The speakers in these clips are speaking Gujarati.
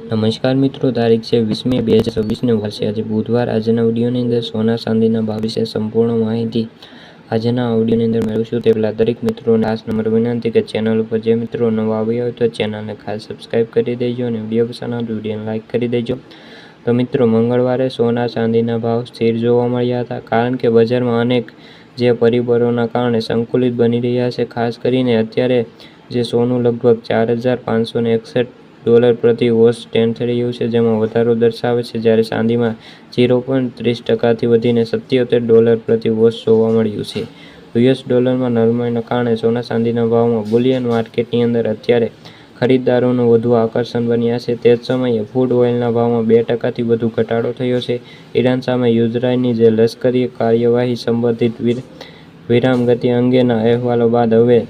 નમસ્કાર મિત્રો, તારીખ છે 20 મે 2026 વર્ષે આજે બુધવાર। આજના વિડીયોની અંદર સોના ચાંદીના ભાવ વિશે સંપૂર્ણ માહિતી આજના વિડીયોની અંદર મેળવીશું। તે પહેલાં દરેક મિત્રોને ખાસ નંબર વિનંતી કે ચેનલ ઉપર જે મિત્રો નવા આવ્યા હોય તો ચેનલને ખાસ સબસ્ક્રાઈબ કરી દેજો અને વિડીયો પસંદ આવે તો વિડીયોને લાઇક કરી દેજો। તો મિત્રો, મંગળવારે સોના ચાંદીના ભાવ સ્થિર જોવા મળ્યા હતા, કારણ કે બજારમાં અનેક જે પરિબળોના કારણે સંતુલિત બની રહ્યા છે। ખાસ કરીને અત્યારે જે સોનું લગભગ $4,561 પ્રતિ ઓન્સ ટ્રેડ થઈ રહ્યું છે, જેમાં વધારો દર્શાવે છે, જ્યારે ચાંદીમાં 0.30% વધીને $77 પ્રતિ ઓન્સ જોવા મળ્યું છે। યુએસ ડોલરમાં નરમાઈના કારણે સોના ચાંદીના ભાવમાં બુલિયન માર્કેટની અંદર અત્યારે ખરીદદારોનું વધુ આકર્ષણ બન્યા છે। તે જ સમયે ક્રૂડ ઓઇલના ભાવમાં 2% વધુ ઘટાડો થયો છે। ઈરાન સામે ઇઝરાયલની જે લશ્કરી કાર્યવાહી સંબંધિત વિરામગતિ અંગેના અહેવાલો બાદ હવે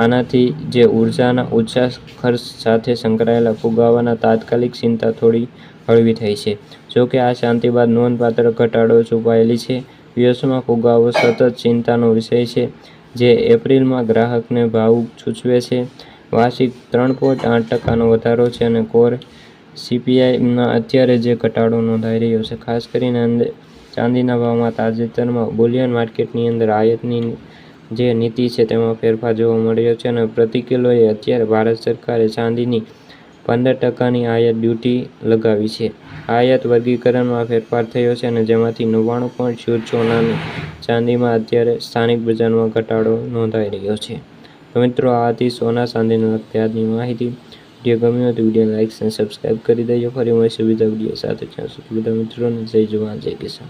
આનાથી જે ઉર્જાના ઊંચા ખર્ચ સાથે સંકળાયેલા ફુગાવાની તાત્કાલિક ચિંતા થોડી હળવી થઈ છે। જોકે આ શાંતિ બાદ નોંધપાત્ર ઘટાડો છુપાયેલી છે। યુએસમાં ફુગાવો સતત ચિંતાનો વિષય છે, જે એપ્રિલમાં ગ્રાહકને ભાવ સૂચવે છે। વાર્ષિક 3.8%નો વધારો છે અને કોર સીપીઆઈમાં અત્યારે જે ઘટાડો નોંધાઈ રહ્યો છે। ખાસ કરીને ચાંદીના ભાવમાં તાજેતરમાં બુલિયન માર્કેટની અંદર આયાતની જે નીતિ છે તેમાં ફેરફાર જોવા મળ્યો છે અને પ્રતિ કિલોએ અત્યારે ભારત સરકારે ચાંદીની 15%ની આયાત ડ્યુટી લગાવી છે। આયાત વર્ગીકરણમાં ફેરફાર થયો છે અને જેમાંથી 99.14 સોનાની ચાંદીમાં અત્યારે સ્થાનિક બજારમાં ઘટાડો નોંધાઈ રહ્યો છે। તો મિત્રો, આ હતી સોના ચાંદીને લગતી આજની માહિતી। વિડીયો ગમ્યો હોય તો વિડીયોને લાઇક અને સબસ્ક્રાઈબ કરી દેજો। ફરી મળીશું બીજા વિડીયો સાથે। ત્યાં સુધી બધા મિત્રોને જય જવાન જય કિસાન।